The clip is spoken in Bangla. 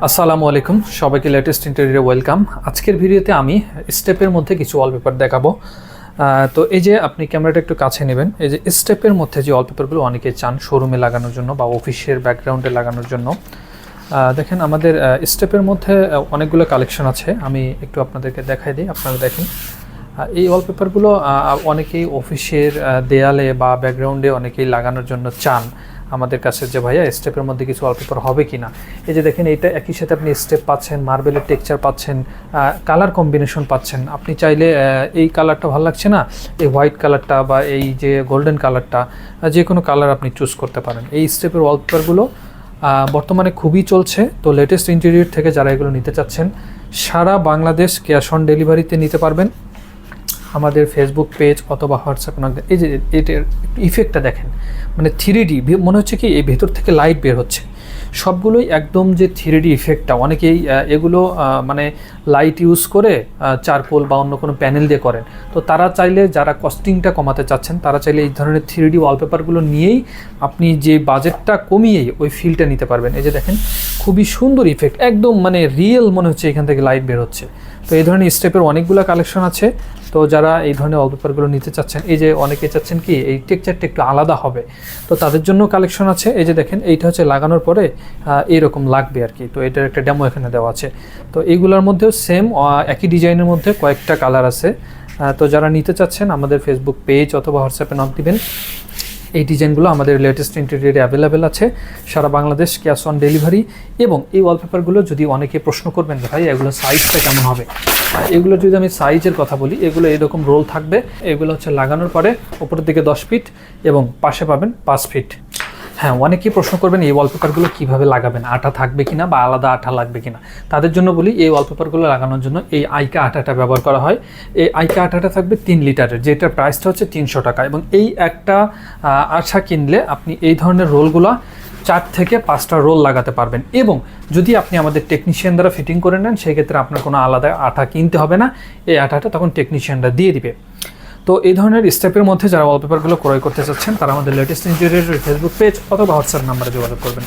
আসসালামু আলাইকুম, সবাইকে লেটেস্ট ইন্টেরিয়রে ওয়েলকাম। আজকের ভিডিওতে আমি স্টেপের মধ্যে কিছু ওয়ালপেপার দেখাবো। তো এই যে আপনি ক্যামেরাটা একটু কাছে নেবেন। এই যে স্টেপের মধ্যে যে ওয়ালপেপারগুলো অনেকে চান শোরুমে লাগানোর জন্য বা অফিসের ব্যাকগ্রাউন্ডে লাগানোর জন্য, দেখেন আমাদের স্টেপের মধ্যে অনেকগুলো কালেকশন আছে। আমি একটু আপনাদেরকে দেখাই দিই, আপনারা দেখেন। এই ওয়ালপেপারগুলো অনেকেই অফিসের দেয়ালে বা ব্যাকগ্রাউন্ডে অনেকেই লাগানোর জন্য চান আমাদের কাছে, যে ভাইয়া স্টেপের মধ্যে কিছু ওয়ালপেপার হবে কি না। এই যে দেখেন, এইটা একই সাথে আপনি স্টেপ পাচ্ছেন, মার্বেলের টেক্সচার পাচ্ছেন, কালার কম্বিনেশন পাচ্ছেন। আপনি চাইলে এই কালারটা ভালো লাগছে না, এই হোয়াইট কালারটা বা এই যে গোল্ডেন কালারটা, যে কোনো কালার আপনি চুজ করতে পারেন। এই স্টেপের ওয়ালপেপারগুলো বর্তমানে খুবই চলছে। তো লেটেস্ট ইন্টেরিয়র থেকে যারা এগুলো নিতে চাচ্ছেন, সারা বাংলাদেশ ক্যাশ অন ডেলিভারিতে নিতে পারবেন। আমাদের ফেসবুক পেজ অথবা হোয়াটসঅ্যাপ নক। এই যে এটার ইফেক্টটা দেখেন, মানে 3D মনে হচ্ছে কি এই ভেতর থেকে লাইট বের হচ্ছে। সবগুলোই একদম যে 3D ইফেক্টটা, অনেকেই এগুলো মানে লাইট ইউজ করে চারকোল বা অন্য কোনো প্যানেল দিয়ে করেন। তো তারা চাইলে, যারা কস্টিংটা কমাতে চাচ্ছেন, তারা চাইলে এই ধরনের 3D ওয়ালপেপারগুলো নিয়েই আপনি যে বাজেটটা কমিয়েই ওই ফিলটা নিতে পারবেন। এই যে দেখেন, খুবই সুন্দর ইফেক্ট, একদম মানে রিয়েল মনে হচ্ছে এখান থেকে লাইট বের হচ্ছে। তো এই ধরনের স্টেপের অনেকগুলো কালেকশন আছে। তো যারা এই ধরনের ওয়ালপেপারগুলো নিতে চাচ্ছেন, এই যে অনেকে চাচ্ছেন কি এই টেক্সচারটা একটু আলাদা হবে, তো তাদের জন্য কালেকশন আছে। এই যে দেখেন, এইটা হচ্ছে লাগানোর পরে এইরকম লাগবে আর কি। তো এটার একটা ডেমো এখানে দেওয়া আছে। তো এইগুলোর মধ্যেও সেম একই ডিজাইনের মধ্যে কয়েকটা কালার আছে। তো যারা নিতে চাচ্ছেন আমাদের ফেসবুক পেজ অথবা হোয়াটসঅ্যাপে নক দিবেন। এই ডিজাইনগুলো আমাদের লেটেস্ট ইন্টেরিয়রে অ্যাভেলেবেল আছে, সারা বাংলাদেশ ক্যাশ অন ডেলিভারি। এবং এই ওয়ালপেপারগুলো যদি অনেকে প্রশ্ন করবেন ভাই এগুলো সাইজটা কেমন হবে, এগুলো যদি আমি সাইজের কথা বলি, এগুলো এরকম রোল থাকবে। এগুলো হচ্ছে লাগানোর পরে উপরের দিকে 10 ফিট এবং পাশে পাবেন 5 ফিট। হ্যাঁ, অনেকেই প্রশ্ন করবেন এই ওয়ালপেপারগুলো কীভাবে লাগাবেন, আঠা থাকবে কিনা বা আলাদা আঠা লাগবে কিনা। তাদের জন্য বলি, এই ওয়ালপেপারগুলো লাগানোর জন্য এই আইকা আঠাটা ব্যবহার করা হয়। এই আইকা আঠাটা থাকবে 3 লিটারের, যেটার প্রাইসটা হচ্ছে 300 টাকা। এবং এই একটা আঠা কিনলে আপনি এই ধরনের রোলগুলো 4 থেকে 5টা রোল লাগাতে পারবেন। এবং যদি আপনি আমাদের টেকনিশিয়ান দ্বারা ফিটিং করে নেন, সেই ক্ষেত্রে আপনার কোনো আলাদা আঠা কিনতে হবে না, এই আঠাটা তখন টেকনিশিয়ানরা দিয়ে দিবে। তো এই ধরনের স্টেপের মধ্যে যারা ওয়ালপেপারগুলো ক্রয় করতে চাচ্ছেন, তারা আমাদের লেটেস্ট ইন্টেরিয়রের ফেসবুক পেজ অথবা হোয়াটসঅ্যাপ নাম্বারে যোগাযোগ করবেন।